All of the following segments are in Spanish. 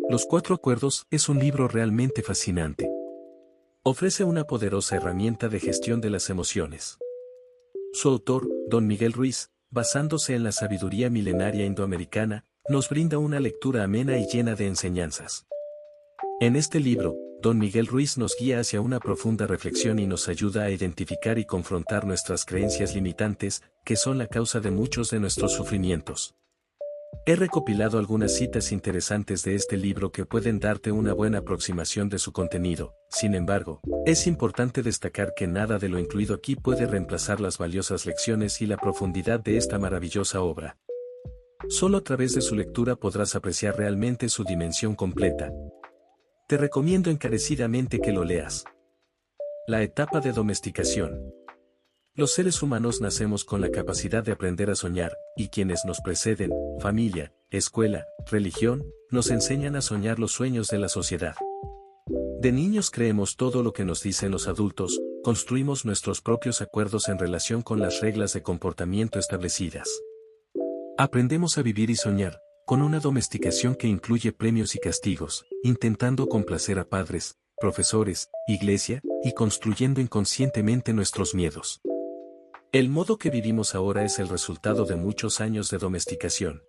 Los Cuatro Acuerdos es un libro realmente fascinante. Ofrece una poderosa herramienta de gestión de las emociones. Su autor, Don Miguel Ruiz, basándose en la sabiduría milenaria indoamericana, nos brinda una lectura amena y llena de enseñanzas. En este libro, Don Miguel Ruiz nos guía hacia una profunda reflexión y nos ayuda a identificar y confrontar nuestras creencias limitantes, que son la causa de muchos de nuestros sufrimientos. He recopilado algunas citas interesantes de este libro que pueden darte una buena aproximación de su contenido. Sin embargo, es importante destacar que nada de lo incluido aquí puede reemplazar las valiosas lecciones y la profundidad de esta maravillosa obra. Solo a través de su lectura podrás apreciar realmente su dimensión completa. Te recomiendo encarecidamente que lo leas. La etapa de domesticación. Los seres humanos nacemos con la capacidad de aprender a soñar, y quienes nos preceden, familia, escuela, religión, nos enseñan a soñar los sueños de la sociedad. De niños creemos todo lo que nos dicen los adultos, construimos nuestros propios acuerdos en relación con las reglas de comportamiento establecidas. Aprendemos a vivir y soñar, con una domesticación que incluye premios y castigos, intentando complacer a padres, profesores, iglesia, y construyendo inconscientemente nuestros miedos. El modo que vivimos ahora es el resultado de muchos años de domesticación.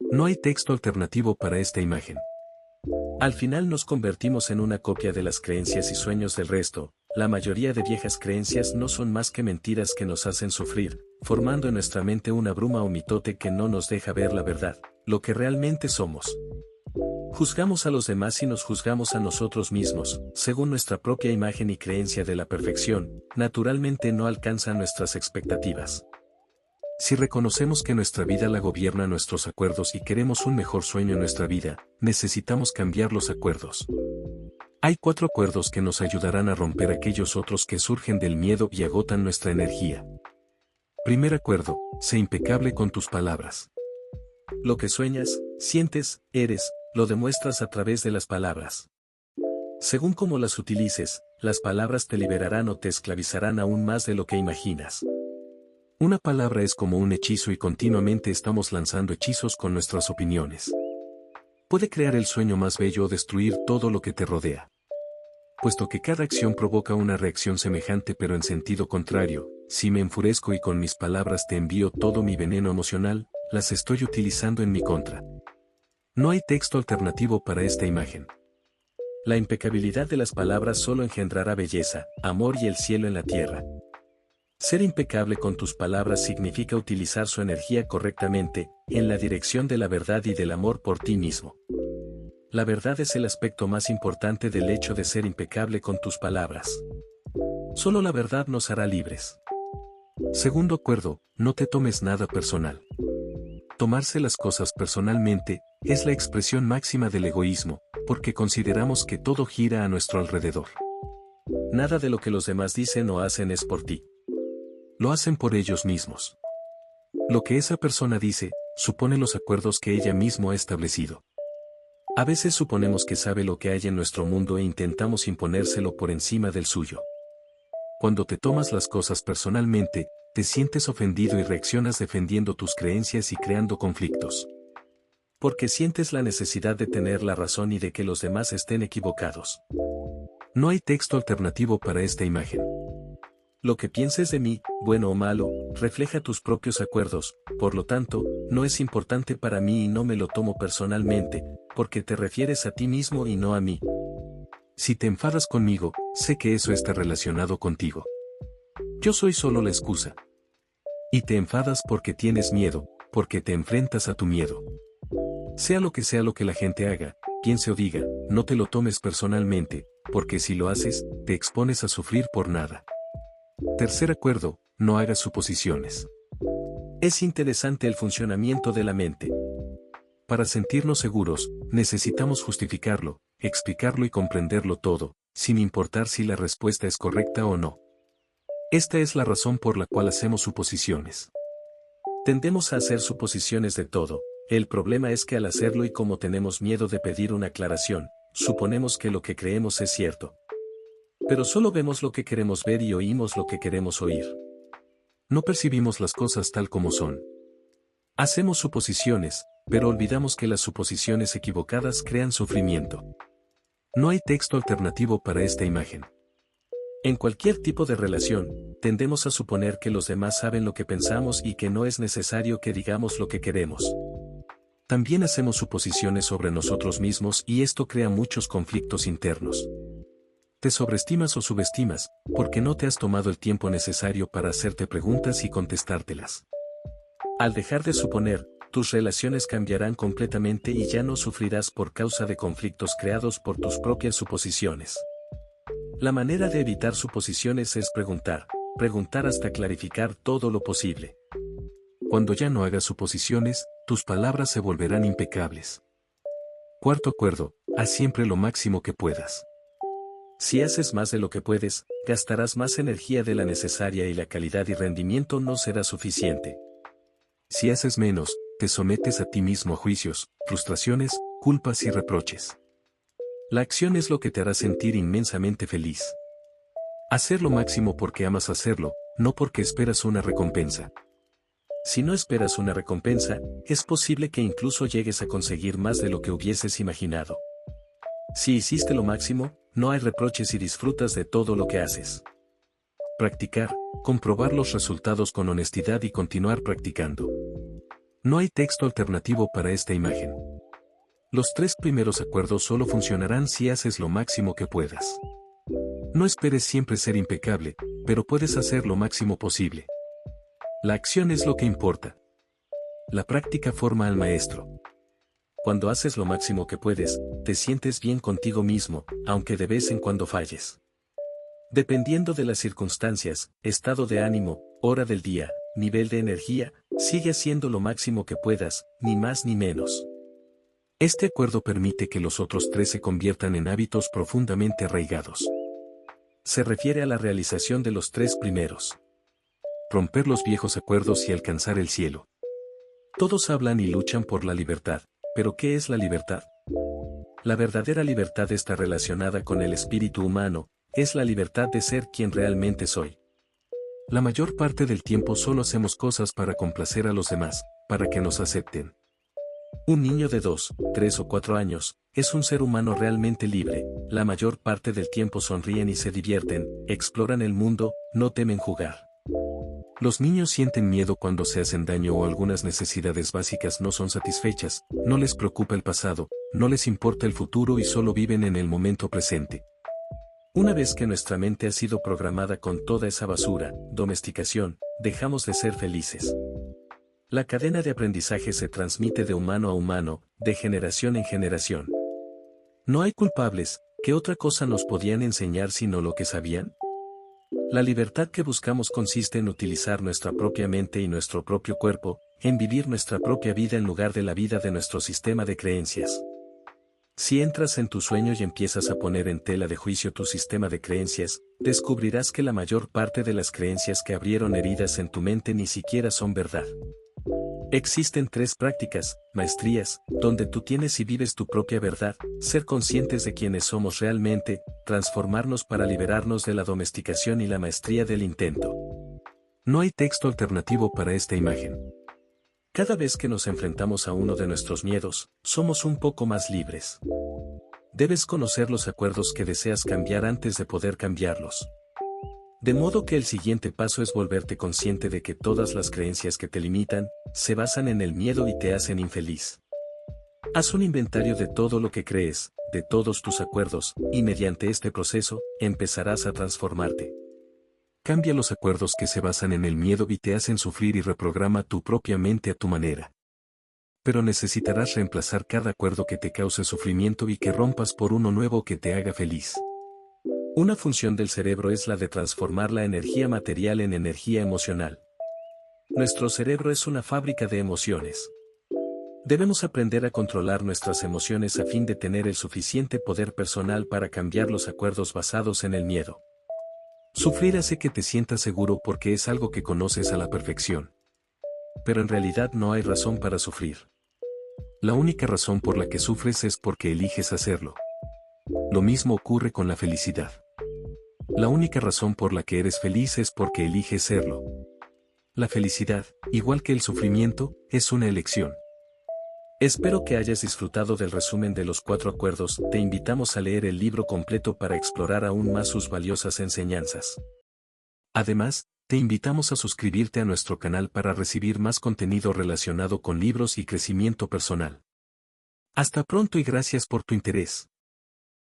No hay texto alternativo para esta imagen. Al final nos convertimos en una copia de las creencias y sueños del resto. La mayoría de viejas creencias no son más que mentiras que nos hacen sufrir, formando en nuestra mente una bruma o mitote que no nos deja ver la verdad, lo que realmente somos. Juzgamos a los demás y nos juzgamos a nosotros mismos, según nuestra propia imagen y creencia de la perfección, naturalmente no alcanzan nuestras expectativas. Si reconocemos que nuestra vida la gobierna nuestros acuerdos y queremos un mejor sueño en nuestra vida, necesitamos cambiar los acuerdos. Hay 4 acuerdos que nos ayudarán a romper aquellos otros que surgen del miedo y agotan nuestra energía. Primer acuerdo, sé impecable con tus palabras. Lo que sueñas, sientes, eres, lo demuestras a través de las palabras. Según cómo las utilices, las palabras te liberarán o te esclavizarán aún más de lo que imaginas. Una palabra es como un hechizo y continuamente estamos lanzando hechizos con nuestras opiniones. Puede crear el sueño más bello o destruir todo lo que te rodea. Puesto que cada acción provoca una reacción semejante pero en sentido contrario, si me enfurezco y con mis palabras te envío todo mi veneno emocional, las estoy utilizando en mi contra. No hay texto alternativo para esta imagen. La impecabilidad de las palabras solo engendrará belleza, amor y el cielo en la tierra. Ser impecable con tus palabras significa utilizar su energía correctamente, en la dirección de la verdad y del amor por ti mismo. La verdad es el aspecto más importante del hecho de ser impecable con tus palabras. Solo la verdad nos hará libres. Segundo acuerdo, no te tomes nada personal. Tomarse las cosas personalmente es la expresión máxima del egoísmo, porque consideramos que todo gira a nuestro alrededor. Nada de lo que los demás dicen o hacen es por ti. Lo hacen por ellos mismos. Lo que esa persona dice, supone los acuerdos que ella misma ha establecido. A veces suponemos que sabe lo que hay en nuestro mundo e intentamos imponérselo por encima del suyo. Cuando te tomas las cosas personalmente, te sientes ofendido y reaccionas defendiendo tus creencias y creando conflictos. Porque sientes la necesidad de tener la razón y de que los demás estén equivocados. No hay texto alternativo para esta imagen. Lo que pienses de mí, bueno o malo, refleja tus propios acuerdos, por lo tanto, no es importante para mí y no me lo tomo personalmente, porque te refieres a ti mismo y no a mí. Si te enfadas conmigo, sé que eso está relacionado contigo. Yo soy solo la excusa. Y te enfadas porque tienes miedo, porque te enfrentas a tu miedo. Sea lo que la gente haga, piense o diga, no te lo tomes personalmente, porque si lo haces, te expones a sufrir por nada. Tercer acuerdo, no hagas suposiciones. Es interesante el funcionamiento de la mente. Para sentirnos seguros, necesitamos justificarlo, explicarlo y comprenderlo todo, sin importar si la respuesta es correcta o no. Esta es la razón por la cual hacemos suposiciones. Tendemos a hacer suposiciones de todo. El problema es que al hacerlo y como tenemos miedo de pedir una aclaración, suponemos que lo que creemos es cierto. Pero solo vemos lo que queremos ver y oímos lo que queremos oír. No percibimos las cosas tal como son. Hacemos suposiciones, pero olvidamos que las suposiciones equivocadas crean sufrimiento. No hay texto alternativo para esta imagen. En cualquier tipo de relación, tendemos a suponer que los demás saben lo que pensamos y que no es necesario que digamos lo que queremos. También hacemos suposiciones sobre nosotros mismos y esto crea muchos conflictos internos. Te sobreestimas o subestimas, porque no te has tomado el tiempo necesario para hacerte preguntas y contestártelas. Al dejar de suponer, tus relaciones cambiarán completamente y ya no sufrirás por causa de conflictos creados por tus propias suposiciones. La manera de evitar suposiciones es preguntar hasta clarificar todo lo posible. Cuando ya no hagas suposiciones, tus palabras se volverán impecables. Cuarto acuerdo, haz siempre lo máximo que puedas. Si haces más de lo que puedes, gastarás más energía de la necesaria y la calidad y rendimiento no será suficiente. Si haces menos, te sometes a ti mismo a juicios, frustraciones, culpas y reproches. La acción es lo que te hará sentir inmensamente feliz. Hacer lo máximo porque amas hacerlo, no porque esperas una recompensa. Si no esperas una recompensa, es posible que incluso llegues a conseguir más de lo que hubieses imaginado. Si hiciste lo máximo, no hay reproches y disfrutas de todo lo que haces. Practicar, comprobar los resultados con honestidad y continuar practicando. No hay texto alternativo para esta imagen. Los 3 primeros acuerdos solo funcionarán si haces lo máximo que puedas. No esperes siempre ser impecable, pero puedes hacer lo máximo posible. La acción es lo que importa. La práctica forma al maestro. Cuando haces lo máximo que puedes, te sientes bien contigo mismo, aunque de vez en cuando falles. Dependiendo de las circunstancias, estado de ánimo, hora del día, nivel de energía, sigue haciendo lo máximo que puedas, ni más ni menos. Este acuerdo permite que los otros 3 se conviertan en hábitos profundamente arraigados. Se refiere a la realización de los 3 primeros. Romper los viejos acuerdos y alcanzar el cielo. Todos hablan y luchan por la libertad, pero ¿qué es la libertad? La verdadera libertad está relacionada con el espíritu humano, es la libertad de ser quien realmente soy. La mayor parte del tiempo solo hacemos cosas para complacer a los demás, para que nos acepten. Un niño de 2, 3 o 4 años, es un ser humano realmente libre, la mayor parte del tiempo sonríen y se divierten, exploran el mundo, no temen jugar. Los niños sienten miedo cuando se hacen daño o algunas necesidades básicas no son satisfechas, no les preocupa el pasado, no les importa el futuro y solo viven en el momento presente. Una vez que nuestra mente ha sido programada con toda esa basura, domesticación, dejamos de ser felices. La cadena de aprendizaje se transmite de humano a humano, de generación en generación. No hay culpables, ¿qué otra cosa nos podían enseñar sino lo que sabían? La libertad que buscamos consiste en utilizar nuestra propia mente y nuestro propio cuerpo, en vivir nuestra propia vida en lugar de la vida de nuestro sistema de creencias. Si entras en tu sueño y empiezas a poner en tela de juicio tu sistema de creencias, descubrirás que la mayor parte de las creencias que abrieron heridas en tu mente ni siquiera son verdad. Existen 3 prácticas, maestrías, donde tú tienes y vives tu propia verdad, ser conscientes de quienes somos realmente, transformarnos para liberarnos de la domesticación y la maestría del intento. No hay texto alternativo para esta imagen. Cada vez que nos enfrentamos a uno de nuestros miedos, somos un poco más libres. Debes conocer los acuerdos que deseas cambiar antes de poder cambiarlos. De modo que el siguiente paso es volverte consciente de que todas las creencias que te limitan, se basan en el miedo y te hacen infeliz. Haz un inventario de todo lo que crees, de todos tus acuerdos, y mediante este proceso, empezarás a transformarte. Cambia los acuerdos que se basan en el miedo y te hacen sufrir y reprograma tu propia mente a tu manera. Pero necesitarás reemplazar cada acuerdo que te cause sufrimiento y que rompas por uno nuevo que te haga feliz. Una función del cerebro es la de transformar la energía material en energía emocional. Nuestro cerebro es una fábrica de emociones. Debemos aprender a controlar nuestras emociones a fin de tener el suficiente poder personal para cambiar los acuerdos basados en el miedo. Sufrir hace que te sientas seguro porque es algo que conoces a la perfección. Pero en realidad no hay razón para sufrir. La única razón por la que sufres es porque eliges hacerlo. Lo mismo ocurre con la felicidad. La única razón por la que eres feliz es porque eliges serlo. La felicidad, igual que el sufrimiento, es una elección. Espero que hayas disfrutado del resumen de los 4 acuerdos. Te invitamos a leer el libro completo para explorar aún más sus valiosas enseñanzas. Además, te invitamos a suscribirte a nuestro canal para recibir más contenido relacionado con libros y crecimiento personal. Hasta pronto y gracias por tu interés.